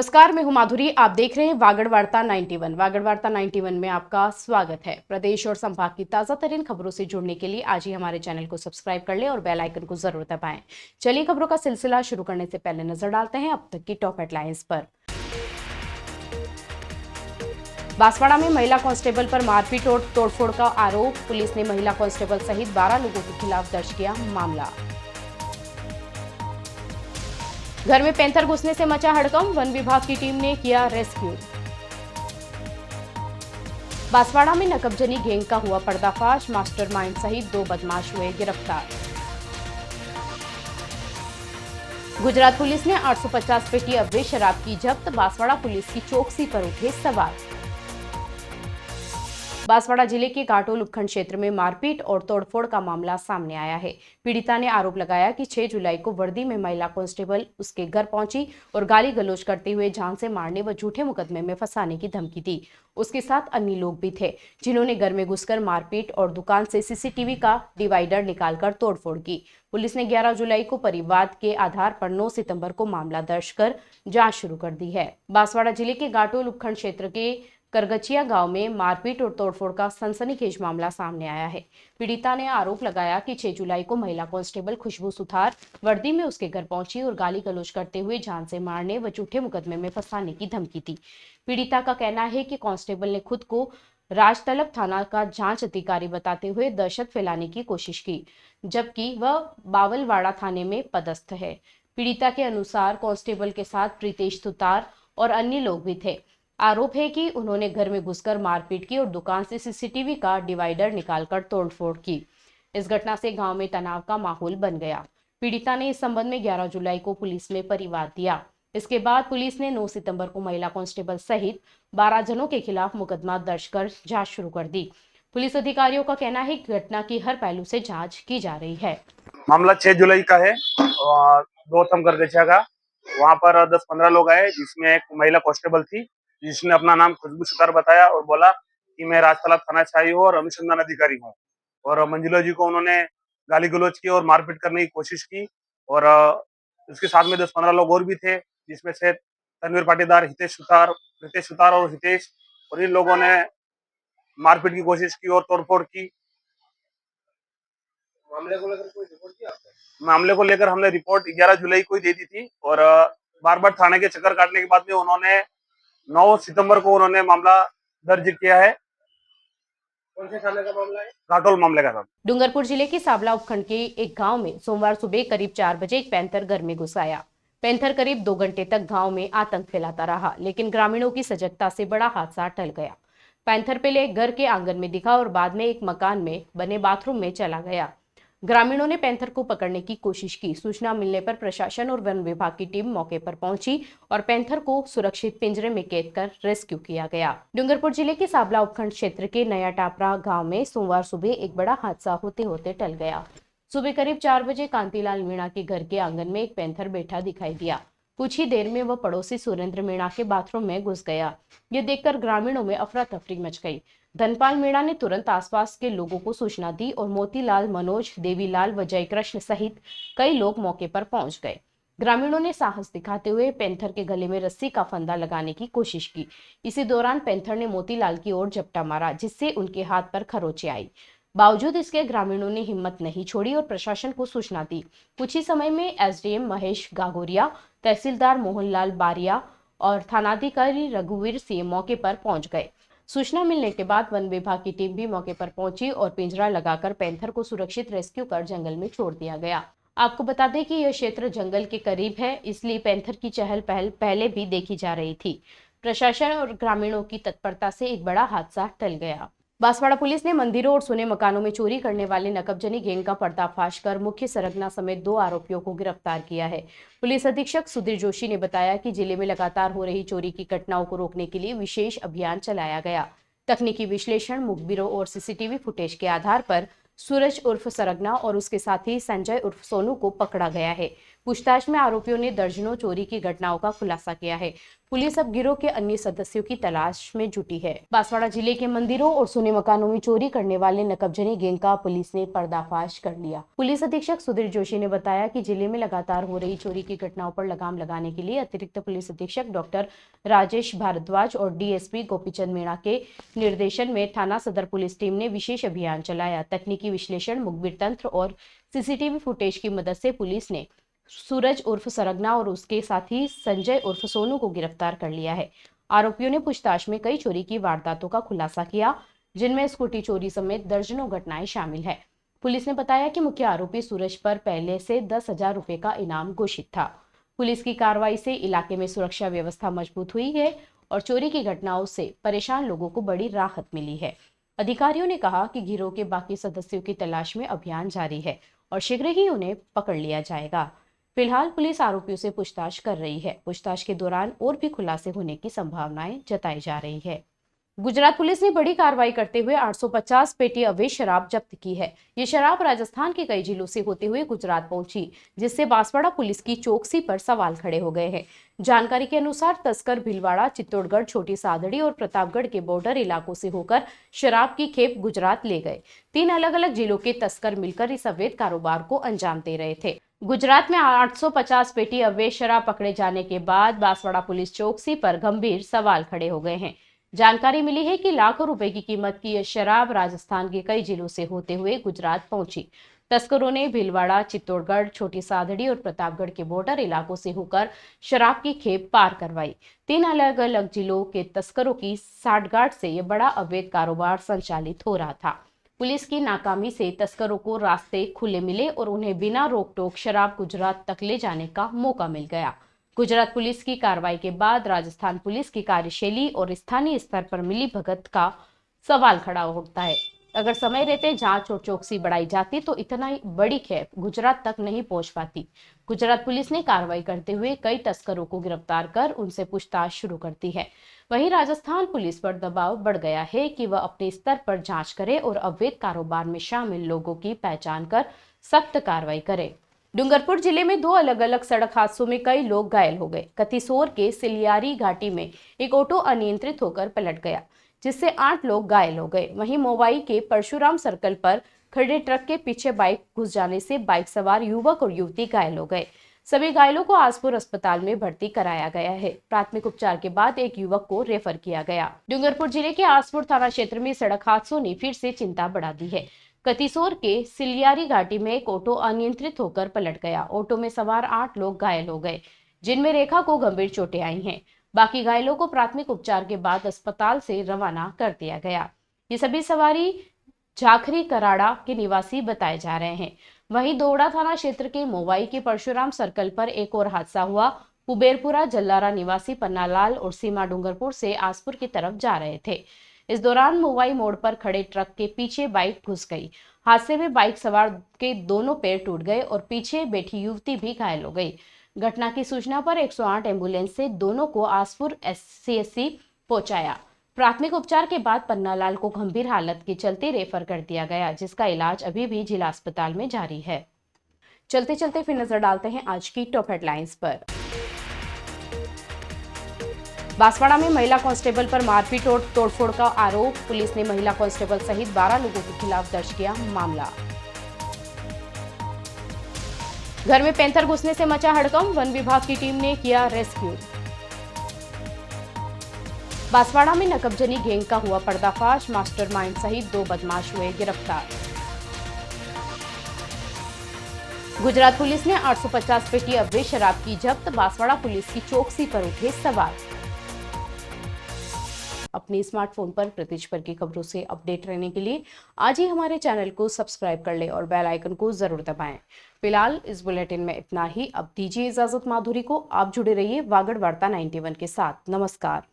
नमस्कार, मैं हूं माधुरी। आप देख रहे हैं वागड़ वार्ता 91। वागड़ वार्ता 91 में आपका स्वागत है। प्रदेश और संभाग की ताजा तरीन खबरों से जुड़ने के लिए आज ही हमारे चैनल को सब्सक्राइब कर लें और बेल आइकन को जरूर दबाएं। चलिए खबरों का सिलसिला शुरू करने से पहले नजर डालते हैं अब तक की टॉप हेडलाइंस पर। बांसवाड़ा में महिला कांस्टेबल पर मारपीट और तोड़फोड़ का आरोप। पुलिस ने महिला कांस्टेबल सहित 12 लोगों के खिलाफ दर्ज किया मामला। घर में पैंथर घुसने से मचा हड़कंप, वन विभाग की टीम ने किया रेस्क्यू। बांसवाड़ा में नकबजनी गैंग का हुआ पर्दाफाश, मास्टरमाइंड सहित 2 बदमाश हुए गिरफ्तार। गुजरात पुलिस ने 850 पेटी अवैध शराब की जब्त, बांसवाड़ा पुलिस की चौकसी पर उठे सवाल। बांसवाड़ा जिले के घाटोल उपखंड क्षेत्र में मारपीट और तोड़फोड़ का मामला सामने आया है। पीड़िता ने आरोप लगाया कि 6 जुलाई को वर्दी में महिला कांस्टेबल उसके घर पहुंची और गाली गलौज करते हुए जान से मारने व झूठे मुकदमे में फंसाने की धमकी दी। उसके साथ अन्य लोग भी थे जिन्होंने घर में घुसकर मारपीट और दुकान से सीसीटीवी का डिवाइडर निकालकर तोड़फोड़ की। पुलिस ने 11 जुलाई को परिवाद के आधार पर 9 सितंबर को मामला दर्ज कर जांच शुरू कर दी है। बांसवाड़ा जिले के घाटोल उपखंड क्षेत्र के करगचिया गांव में मारपीट और तोड़फोड़ का सनसनीखेज मामला सामने आया है। पीड़िता ने आरोप लगाया कि 6 जुलाई को महिला कांस्टेबल खुशबू सुथार वर्दी में उसके घर पहुंची और गाली गलौज करते हुए जान से मारने व झूठे मुकदमे में फंसाने की धमकी दी। पीड़िता का कहना है कि कांस्टेबल ने खुद को राजतलब थाना का जांच अधिकारी बताते हुए दहशत फैलाने की कोशिश की, जबकि वह बावलवाड़ा थाने में पदस्थ है। पीड़िता के अनुसार कांस्टेबल के साथ प्रीतेश सुतार और अन्य लोग भी थे। आरोप है कि उन्होंने घर में घुसकर मारपीट की और दुकान से सीसीटीवी का डिवाइडर निकालकर तोड़फोड़ की। इस घटना से गांव में तनाव का माहौल बन गया। पीड़िता ने इस संबंध में 11 जुलाई को पुलिस में परिवाद दिया। इसके बाद पुलिस ने 9 सितंबर को महिला कांस्टेबल सहित 12 जनों के खिलाफ मुकदमा दर्ज कर जांच शुरू कर दी। पुलिस अधिकारियों का कहना है कि घटना की हर पहलू से जांच की जा रही है। मामला 6 जुलाई का है और गौतम करगछिया का। वहां पर 10-15 लोग आए जिसमें एक महिला कांस्टेबल थी जिसने अपना नाम खुशबू सुतार बताया और बोला कि मैं राजतलब थाना शाही हूँ और अनुसंधान अधिकारी हूँ। और मंजुला जी को उन्होंने गाली गलौज की और मारपीट करने की कोशिश की। और उसके साथ में 10-15 लोग और भी थे जिसमें से तनवीर पाटीदार, रितेश सुतार और हितेश, और इन लोगों ने मारपीट की कोशिश की और तोड़फोड़ की। मामले को लेकर हमने रिपोर्ट 11 जुलाई को ही दे दी थी और बार बार थाने के चक्कर काटने के बाद में उन्होंने 9 सितंबर को उन्होंने मामला दर्ज किया है। कौन से थाने का मामला है? घाटोल मामले का था। डूंगरपुर जिले के साबला उपखंड के एक गांव में सोमवार सुबह करीब 4 बजे एक पैंथर घर में घुस आया। पैंथर करीब 2 घंटे तक गांव में आतंक फैलाता रहा, लेकिन ग्रामीणों की सजगता से बड़ा हादसा टल गया। पैंथर पहले एक घर के आंगन में दिखा और बाद में एक मकान में बने बाथरूम में चला गया। ग्रामीणों ने पैंथर को पकड़ने की कोशिश की। सूचना मिलने पर प्रशासन और वन विभाग की टीम मौके पर पहुंची और पैंथर को सुरक्षित पिंजरे में कैद कर रेस्क्यू किया गया। डूंगरपुर जिले के साबला उपखंड क्षेत्र के नया टापरा गांव में सोमवार सुबह एक बड़ा हादसा होते होते टल गया। सुबह करीब 4 बजे कांतीलाल मीणा के घर के आंगन में एक पैंथर बैठा दिखाई दिया। कुछ ही देर में वह पड़ोसी सुरेंद्र मीणा के बाथरूम में घुस गया। ये देखकर ग्रामीणों में अफरा तफरी मच गई। धनपाल मीणा ने तुरंत आसपास के लोगों को सूचना दी और मोतीलाल, मनोज, देवीलाल व जयकृष्ण सहित कई लोग मौके पर पहुंच गए। ग्रामीणों ने साहस दिखाते हुए पैंथर के गले में रस्सी का फंदा लगाने की कोशिश की। इसी दौरान पैंथर ने मोतीलाल की ओर झपटा मारा, जिससे उनके हाथ पर खरोंचे आई। बावजूद इसके ग्रामीणों ने हिम्मत नहीं छोड़ी और प्रशासन को सूचना दी। कुछ ही समय में एसडीएम महेश गागोरिया, तहसीलदार मोहनलाल बारिया और थानाधिकारी रघुवीर सिंह मौके पर पहुंच गए। सूचना मिलने के बाद वन विभाग की टीम भी मौके पर पहुंची और पिंजरा लगाकर पैंथर को सुरक्षित रेस्क्यू कर जंगल में छोड़ दिया गया। आपको बता दें कि यह क्षेत्र जंगल के करीब है, इसलिए पैंथर की चहल पहल पहले भी देखी जा रही थी। प्रशासन और ग्रामीणों की तत्परता से एक बड़ा हादसा टल गया। बांसवाड़ा पुलिस ने मंदिरों और सुने मकानों में चोरी करने वाले नकबजनी गैंग का पर्दाफाश कर मुख्य सरगना समेत 2 आरोपियों को गिरफ्तार किया है। पुलिस अधीक्षक सुधीर जोशी ने बताया कि जिले में लगातार हो रही चोरी की घटनाओं को रोकने के लिए विशेष अभियान चलाया गया। तकनीकी विश्लेषण, मुखबिरों और सीसीटीवी फुटेज के आधार पर सूरज उर्फ सरगना और उसके साथी संजय उर्फ सोनू को पकड़ा गया है। पूछताछ में आरोपियों ने दर्जनों चोरी की घटनाओं का खुलासा किया है। पुलिस अब गिरोह के अन्य सदस्यों की तलाश में जुटी है। बांसवाड़ा जिले के मंदिरों और सुने मकानों में चोरी करने वाले नकबजनी गैंग का पुलिस ने पर्दाफाश कर लिया। पुलिस अधीक्षक सुधीर जोशी ने बताया कि जिले में लगातार हो रही चोरी की घटनाओं पर लगाम लगाने के लिए अतिरिक्त पुलिस अधीक्षक डॉक्टर राजेश भारद्वाज और डीएसपी गोपीचंद मीणा के निर्देशन में थाना सदर पुलिस टीम ने विशेष अभियान चलाया। तकनीकी विश्लेषण, मुखबिर तंत्र और सीसीटीवी फुटेज की मदद से पुलिस ने सूरज उर्फ सरगना और उसके साथी संजय उर्फ सोनू को गिरफ्तार कर लिया है। आरोपियों ने पूछताछ में कई चोरी की वारदातों का खुलासा किया, जिनमें स्कूटी चोरी समेत दर्जनों घटनाएं शामिल है। पुलिस ने बताया कि मुख्य आरोपी सूरज पर पहले से 10,000 रुपए का इनाम घोषित था। पुलिस की कार्रवाई से इलाके में सुरक्षा व्यवस्था मजबूत हुई है और चोरी की घटनाओं से परेशान लोगों को बड़ी राहत मिली है। अधिकारियों ने कहा कि गिरोह के बाकी सदस्यों की तलाश में अभियान जारी है और शीघ्र ही उन्हें पकड़ लिया जाएगा। फिलहाल पुलिस आरोपियों से पूछताछ कर रही है। पूछताछ के दौरान और भी खुलासे होने की संभावनाएं जताई जा रही है। गुजरात पुलिस ने बड़ी कार्रवाई करते हुए 850 पेटी अवैध शराब जब्त की है। ये शराब राजस्थान के कई जिलों से होते हुए गुजरात पहुंची, जिससे बांसवाड़ा पुलिस की चौकसी पर सवाल खड़े हो गए हैं। जानकारी के अनुसार तस्कर भीलवाड़ा, चित्तौड़गढ़, छोटी सादड़ी और प्रतापगढ़ के बॉर्डर इलाकों से होकर शराब की खेप गुजरात ले गए। 3 अलग अलग जिलों के तस्कर मिलकर इस अवैध कारोबार को अंजाम दे रहे थे। गुजरात में 850 पेटी अवैध शराब पकड़े जाने के बाद बांसवाड़ा पुलिस चौकसी पर गंभीर सवाल खड़े हो गए हैं। जानकारी मिली है कि लाखों रुपए की कीमत की यह शराब राजस्थान के कई जिलों से होते हुए गुजरात पहुंची। तस्करों ने भीलवाड़ा, चित्तौड़गढ़, छोटी सादड़ी और प्रतापगढ़ के बॉर्डर इलाकों से होकर शराब की खेप पार करवाई। 3 अलग अलग जिलों के तस्करों की साठगांठ से यह बड़ा अवैध कारोबार संचालित हो रहा था। पुलिस की नाकामी से तस्करों को रास्ते खुले मिले और उन्हें बिना रोक टोक शराब गुजरात तक ले जाने का मौका मिल गया। गुजरात पुलिस की कार्रवाई के बाद राजस्थान पुलिस की कार्यशैली और स्थानीय स्तर पर मिली भगत का सवाल खड़ा उठता है। अगर समय रहते जांच और चौकसी बढ़ाई जाती तो इतना बड़ी खेप गुजरात तक नहीं पहुंच पाती। गुजरात पुलिस ने कार्रवाई करते हुए कई तस्करों को गिरफ्तार कर उनसे पूछताछ शुरू करती है। वहीं राजस्थान पुलिस पर दबाव बढ़ गया है कि वह अपने स्तर पर जांच करे और अवैध कारोबार में शामिल लोगों की पहचान कर सख्त कार्रवाई करे। डूंगरपुर जिले में 2 अलग अलग सड़क हादसों में कई लोग घायल हो गए। कतिसोर के सिलियारी घाटी में एक ऑटो अनियंत्रित होकर पलट गया, जिससे 8 लोग घायल हो गए। वहीं मोवाई के परशुराम सर्कल पर खड़े ट्रक के पीछे बाइक घुस जाने से बाइक सवार युवक और युवती घायल हो गए। सभी घायलों को आसपुर अस्पताल में भर्ती कराया गया है। प्राथमिक उपचार के बाद एक युवक को रेफर किया गया। डूंगरपुर जिले के आसपुर थाना क्षेत्र में सड़क हादसों ने फिर से चिंता बढ़ा दी है। कतिसोर के सिलियारी घाटी में एक ऑटो अनियंत्रित होकर पलट गया। ऑटो में सवार 8 लोग घायल हो गए, जिनमें रेखा को गंभीर चोटें आई हैं। बाकी घायलों को प्राथमिक उपचार के बाद अस्पताल से रवाना कर दिया गया। ये सभी सवारी झाखरी कराड़ा के निवासी बताए जा रहे हैं। वहीं दोड़ा थाना क्षेत्र के मोवाई के परशुराम सर्कल पर एक और हादसा हुआ। कुबेरपुरा जल्लारा निवासी पन्नालाल और सीमा डूंगरपुर से आसपुर की तरफ जा रहे थे। इस दौरान मोवाई मोड़ पर खड़े ट्रक के पीछे बाइक घुस गई। हादसे में बाइक सवार के दोनों पैर टूट गए और पीछे बैठी युवती भी घायल हो गई। घटना की सूचना पर 108 एम्बुलेंस से दोनों को आसपुर सीएचसी पहुंचाया। प्राथमिक उपचार के बाद पन्नालाल को गंभीर हालत के चलते रेफर कर दिया गया, जिसका इलाज अभी भी जिला अस्पताल में जारी है। चलते चलते फिर नजर डालते हैं आज की टॉप हेडलाइंस पर। बांसवाड़ा में महिला कांस्टेबल पर मारपीट और तोड़फोड़ का आरोप। पुलिस ने महिला कांस्टेबल सहित 12 लोगों के खिलाफ दर्ज किया मामला। घर में पैंथर घुसने से मचा हड़कंप, वन विभाग की टीम ने किया रेस्क्यू। बांसवाड़ा में नकबजनी गैंग का हुआ पर्दाफाश, मास्टरमाइंड सहित 2 बदमाश हुए गिरफ्तार। गुजरात पुलिस ने 850 पेटी अवैध शराब की जब्त, बांसवाड़ा पुलिस की चौकसी पर उठे सवाल। अपने स्मार्टफोन पर प्रदेश भर की खबरों से अपडेट रहने के लिए आज ही हमारे चैनल को सब्सक्राइब कर लें और बेल आइकन को जरूर दबाएं। फिलहाल इस बुलेटिन में इतना ही। अब दीजिए इजाजत माधुरी को। आप जुड़े रहिए वागड़ वार्ता 91 के साथ। नमस्कार।